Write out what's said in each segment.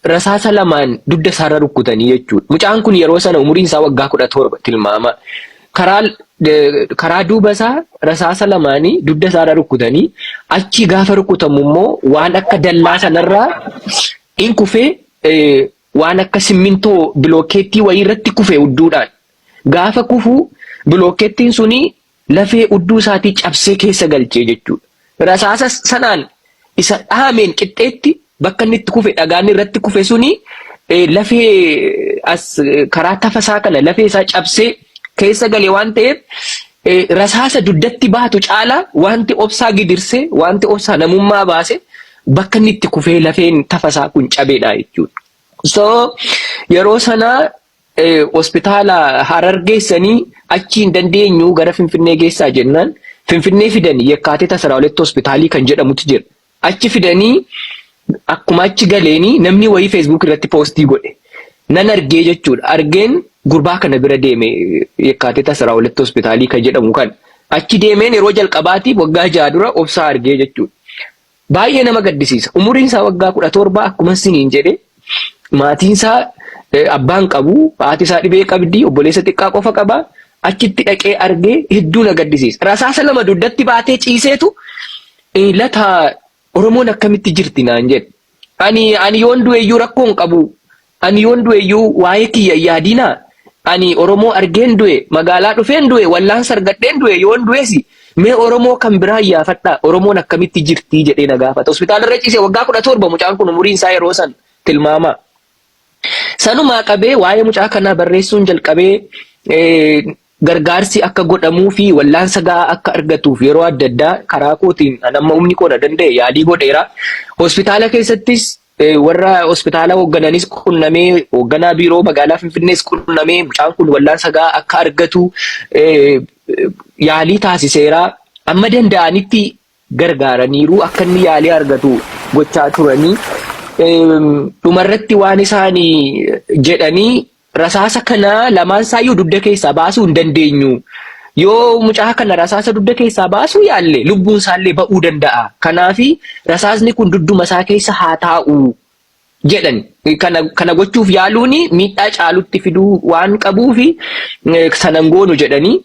rasaasa lamaan dugda isaarra rukkutanii jechuudha. Mucaan kun yeroo sana umuriin isaa waggaa 17 tilmaama. Karaa duuba isaa rasaasa lamaanii dugda isaarra rukkutanii achi gaafa rukkutamu immoo waan akka dallaa sanarraa in kufee waan akka simmintoo bilookeettii wayii irratti kufee udduudhaan. Gaafa kufuu bilookeettiin suni lafee udduu isaatii cabsee keessa galchee jechuudha. Rasaasa sanaan isa dhahameen qixxeetti bakka inni itti kufe dhagaan irratti kufe suni lafee as karaa tafasaa kana lafee isaa cabsee keessa galee waan ta'eef rasaasa dugdatti baatu caalaa wanti obsaa gidirsee wanti obsaa namummaa baase bakka inni itti kufee lafeen tafasaa kun cabeedha jechuudha. So yeroo sana hospitaala Harar geessanii achi hin dandeenyu gara Finfinnee geessaa jennaan Finfinnee fidanii Yekkaatita 12 hospitaalii kan jedhamutu jira. Achi fidanii akkuma achi galeeni namni wayii Facebook irratti poostii godhe. Nan argee jechuudha. Argeen gurbaa kana bira deeme Yekkaatita 12 hospitaalii kan jedhamu kan. Achi deemeen yeroo jalqabaatiif waggaa 6 dura obsaa argee jechuudha. Baay'ee nama gaddisiisa. Umuriin isaa waggaa 17 akkuma siniin jedhe maatiin isaa abbaan qabu, haati isaa dhibee qabdi, obboleessa xiqqaa qofa qaba. Achitti dhaqee argee hedduu na gaddisiisa. Rasaasa lama dugdatti baatee ciiseetu lataa Oromoon akkamitti jirti naan jedhe. Ani yoon du'eeyyuu rakkoo hin qabu. Ani yoon du'eeyyuu waa'ee kiyya yaadinaa. Ani Oromoo argeen du'e, magaalaa dhufeen du'e, wallaansa argadheen du'e yoon du'eesi. Mee Oromoo kan biraa iyyaafadhaa. Oromoon akkamitti jirti jedhee na gaafata. Hospitaala irra ciisee waggaa 17 mucaan kun umuriin isaa yeroo san tilmaama. Sanumaa qabee waa'ee mucaa kanaa barreessuun jalqabee gargaarsi akka godhamuu fi wallaansa gahaa akka argatuuf yeroo adda addaa karaa kootiin amma humni koo na danda'e yaalii godheera. Hospitaala keessattis warra hospitaala hooggananis qunnamee hoogganaa biiroo magaalaa Finfinnees qunnamee mucaan kun wallaansa gahaa akka argatu yaalii taasiseera. Amma danda'anitti gargaaraniiru akka inni yaalii argatu gochaa turanii. Dhumarratti waan isaanii jedhanii rasaasa kana lamaan isaayyuu dugda keessaa baasuu hin dandeenyu. Yoo mucaa kana rasaasa dugda keessaa baasuu yaalle lubbuun isaallee ba'uu danda'a. Kanaafi rasaasni kun dugduma isaa keessa haa taa'u jedhan. Kana gochuuf yaaluun miidhaa caalutti fiduu waan qabuufi sanan goonu jedhanii.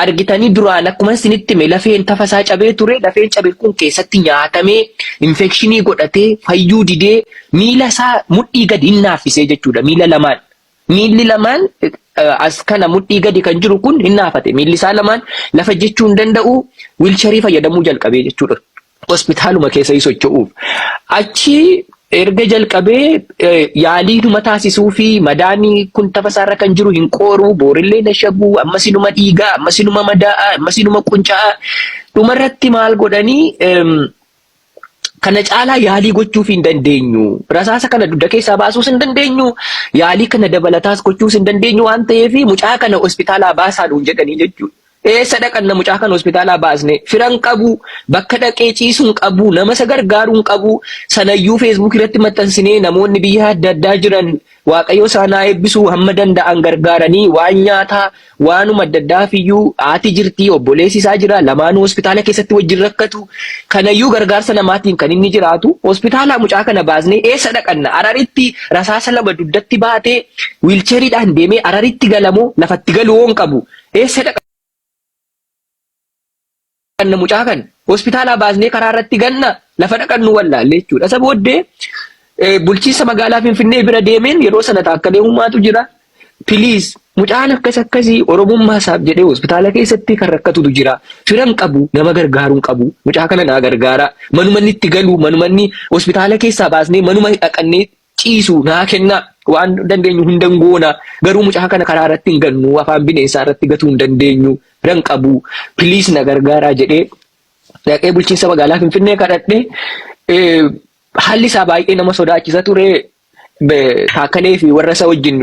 Argitanii duraan akkuma isinitti hime lafeen tafasaa cabee ture. Lafeen cabee kun keessatti nyaatamee infekshinii godhatee fayyuu didee miila isaa mudhii gadi hin naaffisee jechuudha. Miila lamaan. Miilli lamaan as kana mudhii gadi kan jiru kun hin naafate. Miilli isaa lamaan lafa jechuu hin danda'u wiilcharii fayyadamuu jalqabee jechuudha. Hospitaaluma keessa socho'uuf. Achi erga jalqabee yaalii numa taasisuu fi madaanii kun tafasaarra kan jiru hin qooru, boorillee na shabu, ammasinuma dhiigaa, ammasinuma madaa'a, ammasinuma quncaa'a. Dhumarratti maal godhanii kana caalaa yaalii gochuuf hin dandeenyu. Rasaasa kana dugda keessaa baasuus hin dandeenyu. Yaalii kana dabalataas gochuus hin dandeenyu waan ta'eef mucaa kana hospitaalaa baasaa nuun jedhanii jechuudha. Eessa dhaqanna mucaa kana hospitaalaa baasne firan qabu, bakka dhaqee ciisuun qabu, nama isa gargaaruun qabu. Sanayyuu Facebook irratti maxxansinee namoonni biyya adda addaa jiran Waaqayyo isaanaa eebbisuu hamma danda'an gargaaranii waan nyaataa waanuma adda addaafiyyuu haati jirti, obboleessi isaa jira, lamaanuu hospitaala keessatti wajjin rakkatu. Kanayyuu gargaarsa namaatiin kan inni jiraatu hospitaalaa mucaa kana baasnee eessa dhaqanna? Araritti rasaasa lama dugdatti baatee wiilcheriidhaan deemee Araritti galamoo lafatti galuu woon qabu. Eessa dhaqanna mucaa kan hospitaala baasnee karaa irratti ganna lafa dhaqannu wallaalle jechuudha. Isa booddee bulchiinsa magaalaa Finfinnee bira deemeen yeroo sana taakkalee uumaatu jira. Piliis mucaan akkasii Oromummaa isaaf jedhee hospitaala keessatti kan rakkatutu jira. Firan qabu, nama gargaaruun qabu. Mucaa kana naa gargaara. Manuma inni itti galu, manuma inni hospitaala keessaa baasnee manuma dhaqannee ciisu naa kenna. Waan dandeenyu hundan goona. Garuu mucaa kana karaa irratti hin gannu, afaan bineensaa irratti gatuu hin dandeenyu. Firan qabu, piliis na gargaaraa jedhee dhaqee bulchiinsa magaalaa Finfinnee kadhadhee haalli isaa baay'ee nama sodaachisa ture. Taakkalee fi warra isa wajjin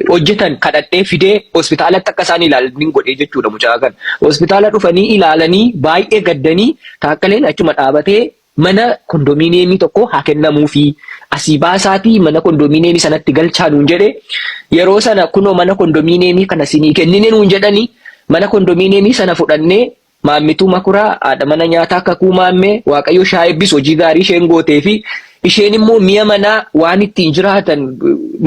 hojjetan kadhadhee fidee hospitaalatti akka isaan ilaalan godhee jechuudha mucaa kana. Hospitaala dhufanii ilaalanii baay'ee gaddanii taakkaleen achuma dhaabatee mana kondominiyeemii tokko haa kennamuufi asii baasaatii mana kondominiyeemii sanatti galchaa nuun jedhe. Yeroo sana kunoo mana kondominiyeemii kana sinii kennine nuun jedhanii mana kondominiyeemii sana fudhannee Maammituu Makuraa haadha mana nyaataa Kakuu Maammee Waaqayyo ishee eebbisu hojii gaarii isheen gootee fi isheen immoo mi'a manaa waan ittiin jiraatan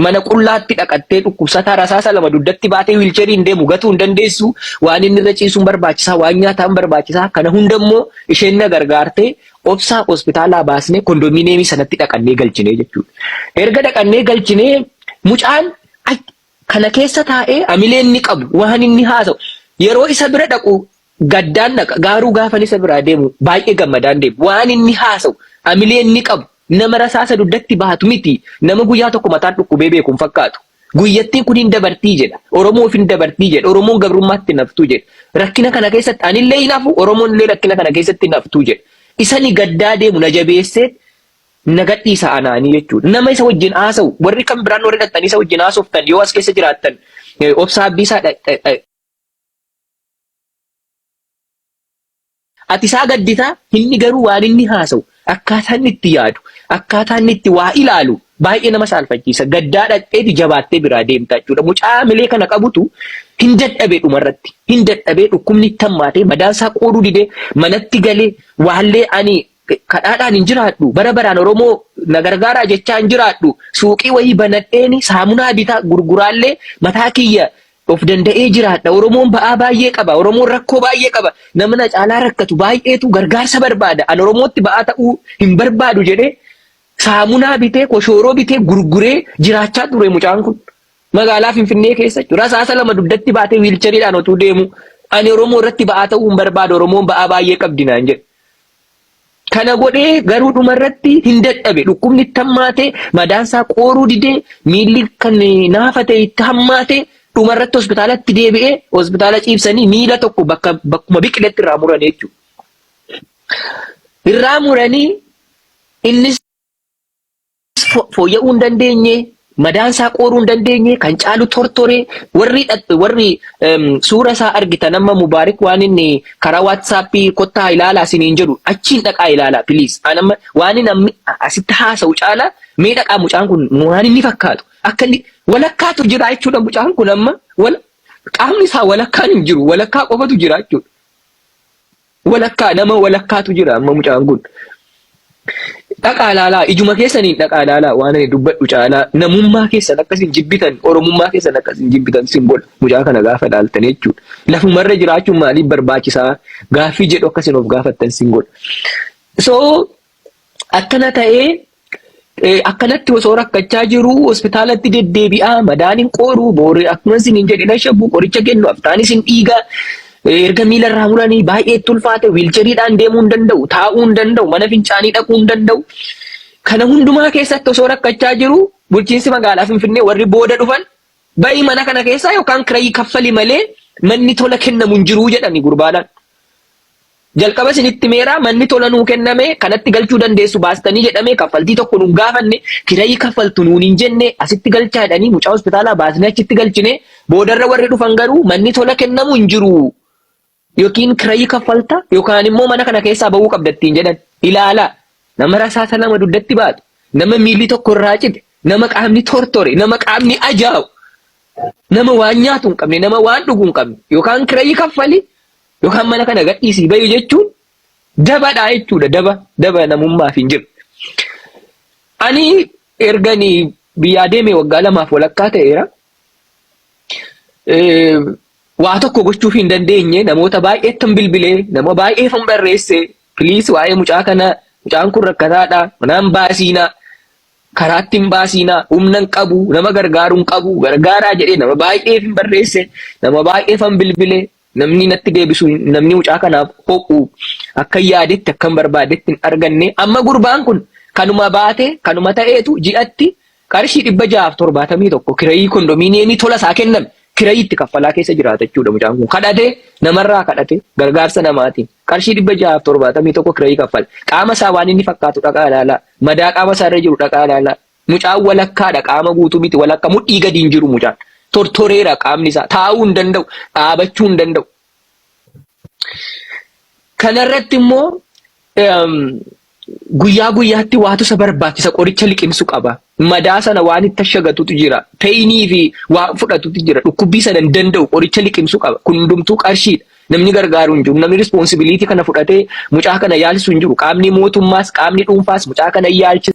mana qullaatti dhaqattee dhukkubsataa rasaasa lama duddatti baatee wiilcheeriin deemu gatuu hin dandeessu waan inni irra ciisuun barbaachisaa waan nyaataan barbaachisaa kana hundammoo isheen na gargaartee obsaa hospitaalaa baasnee kondominiyeemii sanatti dhaqannee galchinee jechuudha. Erga dhaqannee galchinee mucaan kana keessa taa'ee amileen ni qabu waan inni haasa'u yeroo isa bira dhaqu gaddaan dhaqa gaaruu gaafan isa biraa deemu baay'ee gammadaan deemu waan inni haasa'u amileen ni qabu. Nama rasaasa duddatti baatu miti nama guyyaa tokko mataan dhukkubee beekuun fakkaatu guyyattiin kun hin dabartii jedha Oromoof hin dabartii jedha Oromoon gabrummaatti naftuu jedha rakkina kana keessatti anillee hin hafu Oromoon illee rakkina kana keessatti naftuu jedha isani gaddaa deemu na jabeessee na gadhiisa anaanii jechuudha nama isa wajjin haasa'u warri kan biraan warri dhaqxanii isa wajjin haasoftan yoo as keessa jiraattan obsaa abbiisaa ati isaa gadditaa inni garuu waan inni haasa'u akkaataan itti yaadu akkaataan itti waa ilaalu baay'ee nama saalfachiisa gaddaa dhaqxeeti jabaattee biraa deemta jechuudha mucaa milee kana qabutu hin dadhabee dhumarratti hin dadhabee dhukkubni itti hammaatee madaansaa qooduu didee manatti galee waallee ani kadhaadhaan hin jiraadhu bara baraan Oromoo na gargaaraa jechaa hin jiraadhu suuqii wayii banadheeni saamunaa bitaa gurguraallee mataa kiyya of danda'ee jiraadha Oromoon ba'aa baay'ee qaba Oromoon rakkoo baay'ee qaba namna caalaa rakkatu baay'eetu gargaarsa barbaada an Oromootti ba'aa ta'uu hin barbaadu jedhee saamunaa bitee koshooroo bitee gurguree jiraachaa ture mucaan kun magaalaa Finfinnee keessa rasaasa lama duddatti baatee wiilcheriidhaan otuu deemu ani Oromoo irratti ba'aa ta'uu hin barbaadu Oromoon ba'aa baay'ee qabdi naan jedhe. Kana godhee garuu dhumarratti hin dadhabe dhukkubni itti hammaatee madaansaa qooruu didee miilli kan naafate itti hammaatee dhumarratti hospitaalatti deebi'ee hospitaala ciibsanii miila tokko bakkuma biqiletti irraa muranii jechuudha. Irraa muranii innis fooyya'uu hin dandeenye madaansaa qooruu hin dandeenye kan caalu tortoree warri suura isaa argitan amma Mubaarik waan inni karaa waatsaappii kottaa ilaalaa isiniin jedhu achiin dhaqaa ilaalaa piliis anamma waan inni asitti haasa'u caalaa mee dhaqaa mucaan kun waan inni fakkaatu akka inni walakkaatu jira jechuudha mucaan kun amma qaamni isaa walakkaan hin jiru walakkaa qofatu jira jechuudha. Walakkaa nama walakkaatu jira amma mucaan kun. Dhaqaa ilaalaa ijuma keessaniin dhaqaa ilaalaa waan ani dubbadhu caalaa namummaa keessan akkasiin jibbitan Oromummaa keessan akkasiin jibbitan simbola mucaa kana gaafa ilaaltan jechuudha. Lafumarra jiraachuun maaliif barbaachisaa gaaffii jedhu akkasiin of gaafattan simbola. So akkana ta'ee akkanatti osoo rakkachaa jiru hospitaalatti deddeebi'aa madaaniin qooruu booree akkuma isiniin jedhina shabbuu qoricha kennu aftaanis hin dhiigaa. Erga miila irraa muranii baay'ee itti ulfaate wiilcheriidhaan deemuu hin danda'u taa'uu hin danda'u mana fincaanii dhaquu hin danda'u kana hundumaa keessatti osoo rakkachaa jiru bulchiinsi magaalaa Finfinnee warri booda dhufan ba'i mana kana keessaa yookaan kirayii kaffali malee manni tola kennamu hin jiru jedhani gurbaadhaan. Jalqaba isinitti meeraa manni tola nuu kenname kanatti galchuu dandeessu baastanii jedhamee kaffaltii tokko nuun gaafanne kirayii kaffaltu nuun hin jenne asitti galchaa jedhanii mucaa hospitaalaa baasnee achitti galchine boodarra warri dhufan garuu manni tola kennamu hin jiru. Yookiin kirayii kaffalta yookaan immoo mana kana keessaa ba'uu qabdattiin jedhan ilaalaa nama rasaasa lama duddatti baatu nama miilli tokko irraa cite nama qaamni tortore nama qaamni ajaa'u nama waan nyaatu hin qabne nama waan dhuguu hin qabne yookaan kirayii kaffali yookaan mana kana gadhiisii bayu jechuun dabadhaa jechuudha daba namummaaf hin jiru. Ani erganii biyyaa deemee waggaa 2 walakkaa ta'eera. Waa tokko gochuuf hin dandeenye namoota baay'eetti bilbilee nama baay'eefan barreesse piliis waa'ee mucaan kun rakkataadha manaan baasiinaa karaatti hin baasiinaa humna hin qabu nama gargaaru hin qabu gargaaraa jedhee nama baay'eef hin barreesse nama baay'eefan bilbilee namni natti deebisu namni mucaa kanaaf ho'u akka yaadetti akkan barbaadetti hin arganne amma gurbaan kun kanuma baate kanuma ta'eetu ji'atti qarshii 671 kirayii kondominiyeemii tola isaa kenname. Kirayii itti kaffalaa keessa jiraata jechuudha mucaan kun kadhatee namarraa kadhatee gargaarsa namaatiin qarshii 671 kirayii kaffala qaama isaa waan inni fakkaatu dhaqaa ilaalaa madaa qaama isaa irra jiru dhaqaa ilaalaa mucaan walakkaadha qaama guutuu miti walakka mudhii gadi hin jiru mucaan tortoreera qaamni isaa taa'uu hin danda'u dhaabachuu hin danda'u. Kanarratti immoo guyyaa guyyaatti waatu isa barbaachisa qoricha liqimsu qaba. Madaa sana waan itti ashagatutu jira. Peyinii fi waan fudhatutu jira. Dhukkubbii sana hin danda'u qoricha liqimsu qaba. Kun hundumtuu qarshiidha. Namni gargaaru hin jiru. Namni responsibilitii kana fudhatee mucaa kana yaalchisu hin jiru. Qaamni mootummaas qaamni dhuunfaas mucaa kana yaalchisa.